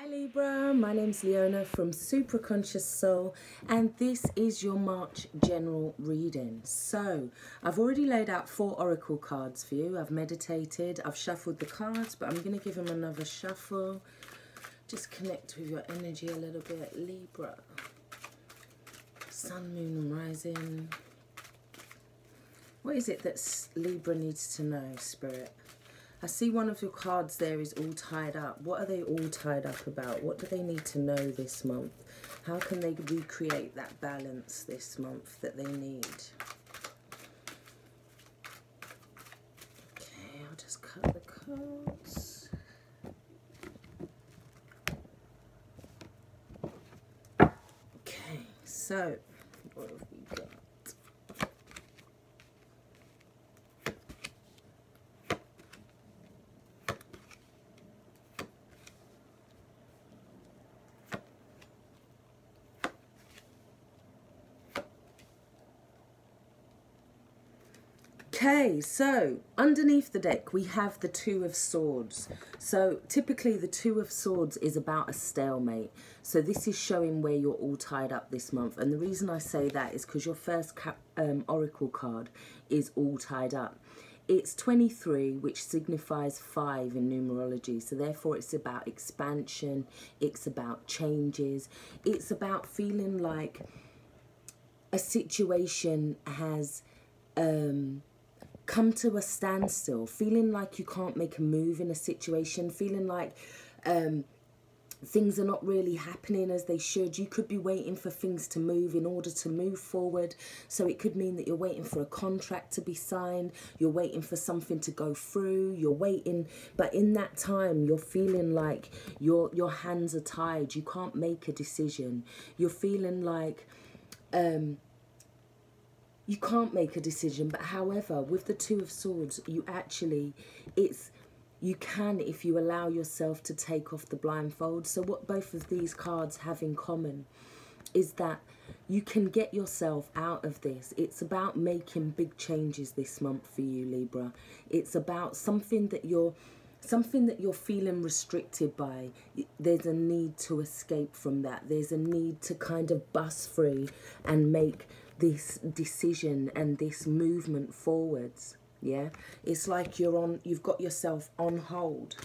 Hi Libra, my name's Leona from Supra Conscioussoul, and this is your March general reading. So I've already laid out 4 oracle cards for you. I've meditated, I've shuffled the cards, but I'm going to give them another shuffle. Just connect with your energy a little bit. Libra, Sun, Moon and Rising. What is it that Libra needs to know, Spirit? I see one of your cards there is all tied up. What are they all tied up about? What do they need to know this month? How can they recreate that balance this month that they need? Okay, I'll just cut the cards. Okay, so what have we got? Okay, so underneath the deck we have the Two of Swords. So typically the Two of Swords is about a stalemate. So this is showing where you're all tied up this month. And the reason I say that is because your first oracle card is all tied up. It's 23, which signifies 5 in numerology. So therefore it's about expansion. It's about changes. It's about feeling like a situation has come to a standstill, feeling like you can't make a move in a situation, feeling like things are not really happening as they should. You could be waiting for things to move in order to move forward. So it could mean that you're waiting for a contract to be signed, you're waiting for something to go through, you're waiting, but in that time you're feeling like your hands are tied, you can't make a decision. You're feeling like you can't make a decision, but however, with the Two of Swords, you can if you allow yourself to take off the blindfold. So what both of these cards have in common is that you can get yourself out of this. It's about making big changes this month for you, Libra. It's about something that you're feeling restricted by. There's a need to escape from that. There's a need to kind of bust free and make this decision and this movement forwards. Yeah, it's like you've got yourself on hold.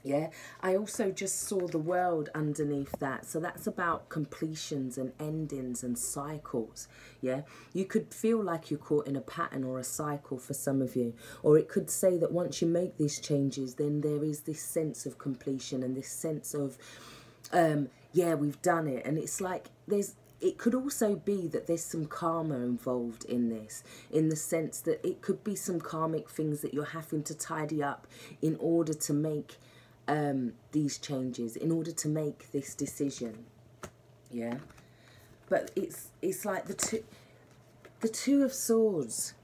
Yeah, I also just saw the World underneath that. So that's about completions and endings and cycles. Yeah, you could feel like you're caught in a pattern or a cycle for some of you. Or it could say that once you make these changes, then there is this sense of completion and this sense of, yeah, we've done it. And it's like it could also be that there's some karma involved in this, in the sense that it could be some karmic things that you're having to tidy up in order to make these changes, in order to make this decision. Yeah, but it's like the two of Swords.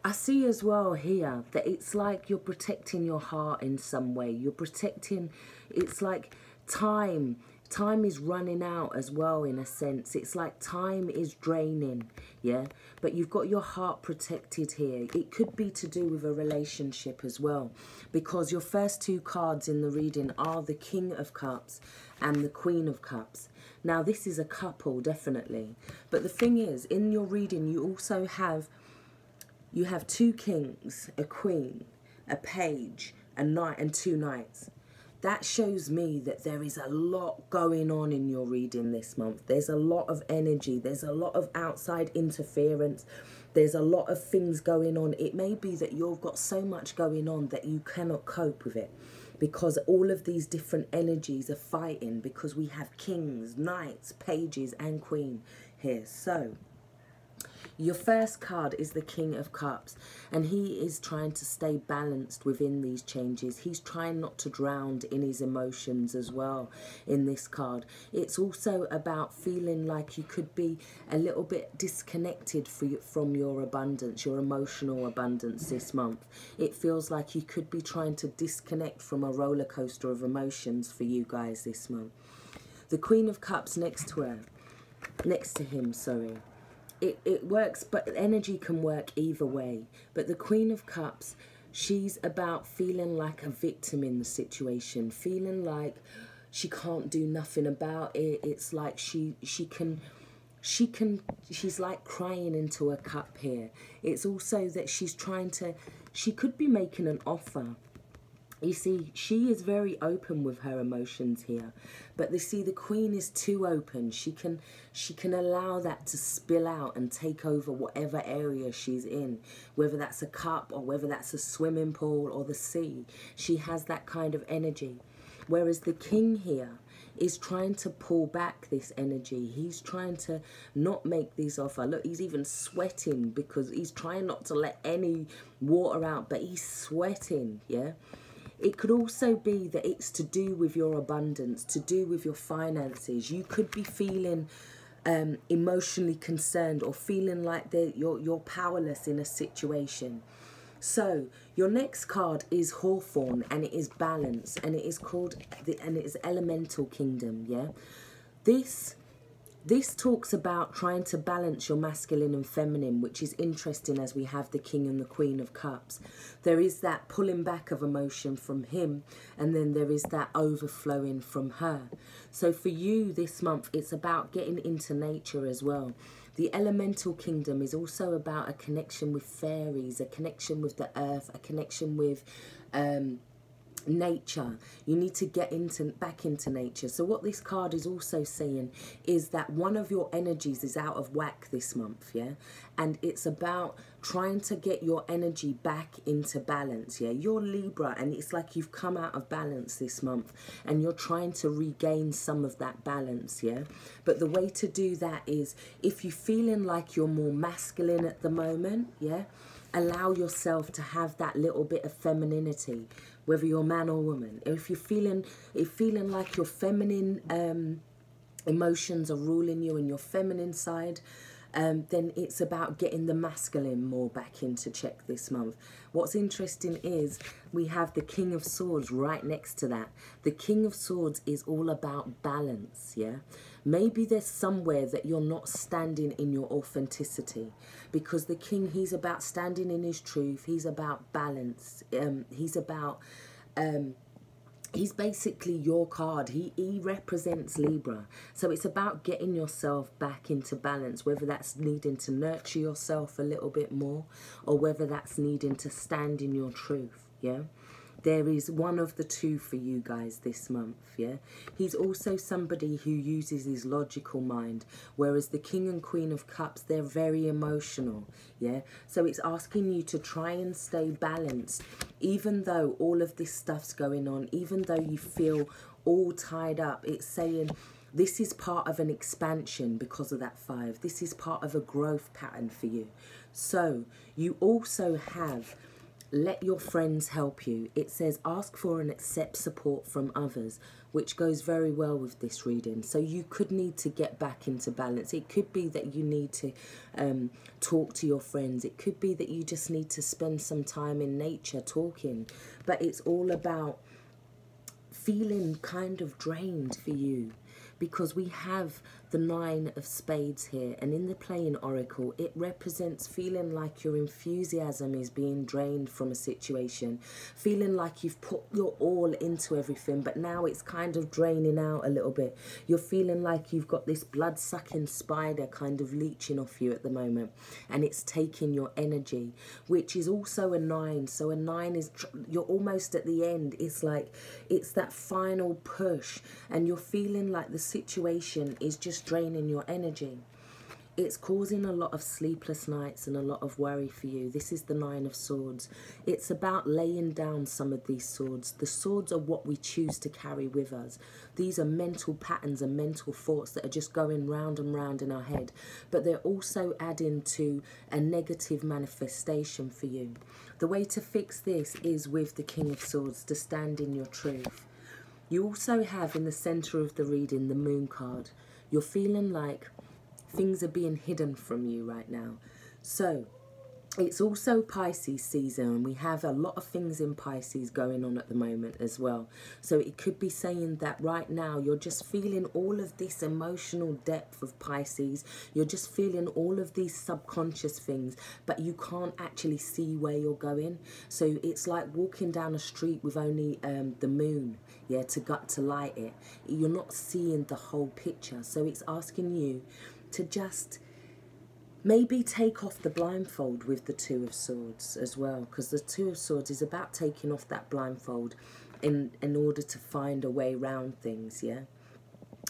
I see as well here that it's like you're protecting your heart in some way. You're protecting, it's like time is running out as well, in a sense. It's like time is draining, yeah? But you've got your heart protected here. It could be to do with a relationship as well, because your first 2 cards in the reading are the King of Cups and the Queen of Cups. Now, this is a couple, definitely. But the thing is, in your reading, you also have 2 kings, a queen, a page, a knight, and 2 knights. That shows me that there is a lot going on in your reading this month. There's a lot of energy. There's a lot of outside interference. There's a lot of things going on. It may be that you've got so much going on that you cannot cope with it, because all of these different energies are fighting, because we have kings, knights, pages, and queen here. So your first card is the King of Cups, and he is trying to stay balanced within these changes. He's trying not to drown in his emotions as well in this card. It's also about feeling like you could be a little bit disconnected from your abundance, your emotional abundance this month. It feels like you could be trying to disconnect from a roller coaster of emotions for you guys this month. The Queen of Cups next to him, sorry. It works, but energy can work either way. But the Queen of Cups She's about feeling like a victim in the situation, feeling like she can't do nothing about it. It's like she's like crying into a cup here. It's also that she could be making an offer. You see, she is very open with her emotions here, but the Queen is too open. She can allow that to spill out and take over whatever area she's in, whether that's a cup or whether that's a swimming pool or the sea. She has that kind of energy. Whereas the King here is trying to pull back this energy. He's trying to not make these offer. Look, he's even sweating because he's trying not to let any water out, but he's sweating, yeah? It could also be that it's to do with your abundance, to do with your finances. You could be feeling emotionally concerned or feeling like you're powerless in a situation. So your next card is Hawthorn, and it is balance, and it is called and it is Elemental Kingdom. Yeah, this talks about trying to balance your masculine and feminine, which is interesting as we have the King and the Queen of Cups. There is that pulling back of emotion from him, and then there is that overflowing from her. So for you this month, it's about getting into nature as well. The Elemental Kingdom is also about a connection with fairies, a connection with the earth, a connection with nature. You need to get back into nature. So what this card is also saying is that one of your energies is out of whack this month, yeah, and it's about trying to get your energy back into balance. Yeah, you're Libra, and it's like you've come out of balance this month and you're trying to regain some of that balance. Yeah, but the way to do that is, if you're feeling like you're more masculine at the moment, yeah, allow yourself to have that little bit of femininity, whether you're man or woman. If you're feeling like your feminine emotions are ruling you and your feminine side, then it's about getting the masculine more back into check this month. What's interesting is we have the King of Swords right next to that. The King of Swords is all about balance, yeah? Maybe there's somewhere that you're not standing in your authenticity, because the King, he's about standing in his truth. He's about balance. He's basically your card. He represents Libra. So it's about getting yourself back into balance, whether that's needing to nurture yourself a little bit more or whether that's needing to stand in your truth, yeah? There is one of the two for you guys this month, yeah? He's also somebody who uses his logical mind, whereas the King and Queen of Cups, they're very emotional, yeah? So it's asking you to try and stay balanced, even though all of this stuff's going on, even though you feel all tied up. It's saying this is part of an expansion because of that 5. This is part of a growth pattern for you. So you also have... let your friends help you. It says ask for and accept support from others, which goes very well with this reading. So you could need to get back into balance. It could be that you need to talk to your friends. It could be that you just need to spend some time in nature talking. But it's all about feeling kind of drained for you, because we have the 9 of Spades here, and in the Playing Oracle, it represents feeling like your enthusiasm is being drained from a situation, feeling like you've put your all into everything, but now it's kind of draining out a little bit. You're feeling like you've got this blood-sucking spider kind of leeching off you at the moment, and it's taking your energy, which is also a 9. So a 9 is, you're almost at the end. It's like, it's that final push, and you're feeling like the situation is just draining your energy. It's causing a lot of sleepless nights and a lot of worry for you. This is the 9 of Swords. It's about laying down some of these swords. The swords are what we choose to carry with us. These are mental patterns and mental thoughts that are just going round and round in our head, but they're also adding to a negative manifestation for you. The way to fix this is with the King of Swords, to stand in your truth. You also have in the center of the reading the Moon card. You're feeling like things are being hidden from you right now. So It's also Pisces season, and we have a lot of things in Pisces going on at the moment as well. So it could be saying that right now you're just feeling all of this emotional depth of Pisces. You're just feeling all of these subconscious things, but you can't actually see where you're going. So it's like walking down a street with only the moon, yeah, to light it. You're not seeing the whole picture. So it's asking you to just maybe take off the blindfold with the Two of Swords as well, because the Two of Swords is about taking off that blindfold in order to find a way around things, yeah?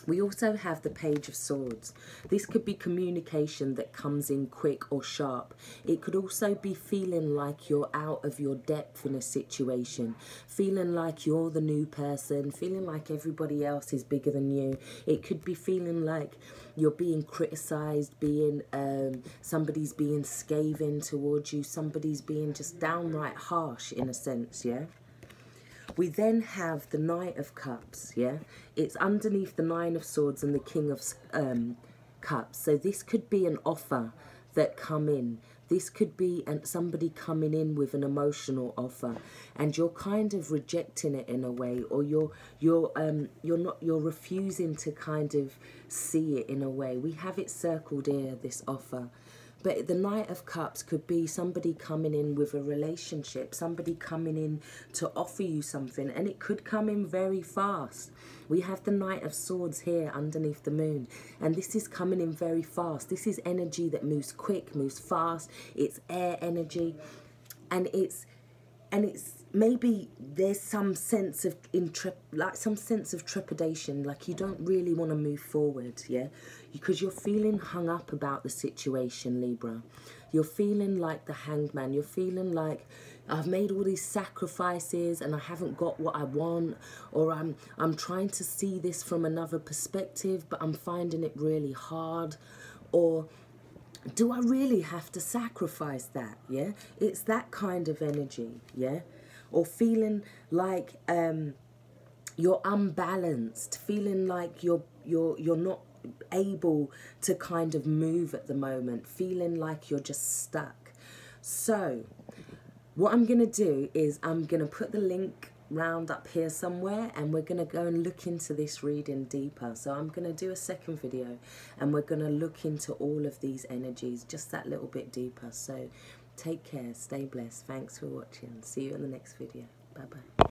We also have the Page of Swords. This could be communication that comes in quick or sharp. It could also be feeling like you're out of your depth in a situation, feeling like you're the new person, feeling like everybody else is bigger than you. It could be feeling like you're being criticized, somebody's being scathing towards you, somebody's being just downright harsh in a sense, yeah? We then have the Knight of Cups, yeah? It's underneath the Nine of Swords and the King of Cups. So this could be an offer that come in. This could be somebody coming in with an emotional offer, and you're kind of rejecting it in a way, or you're refusing to kind of see it in a way. We have it circled here, this offer. But the Knight of Cups could be somebody coming in with a relationship, somebody coming in to offer you something, and it could come in very fast. We have the Knight of Swords here underneath the moon, and this is coming in very fast. This is energy that moves quick, moves fast. It's air energy, and it's maybe there's some sense of trepidation, like you don't really want to move forward, yeah, because you're feeling hung up about the situation, Libra. You're feeling like the Hanged Man. You're feeling like, I've made all these sacrifices and I haven't got what I want, or I'm trying to see this from another perspective, but I'm finding it really hard, or do I really have to sacrifice that, yeah? It's that kind of energy, yeah? Or feeling like you're unbalanced, feeling like you're not able to kind of move at the moment, feeling like you're just stuck. So what I'm going to do is I'm going to put the link round up here somewhere, and we're going to go and look into this reading deeper. So I'm going to do a second video, and we're going to look into all of these energies just that little bit deeper. So take care, stay blessed, thanks for watching, see you in the next video, bye bye.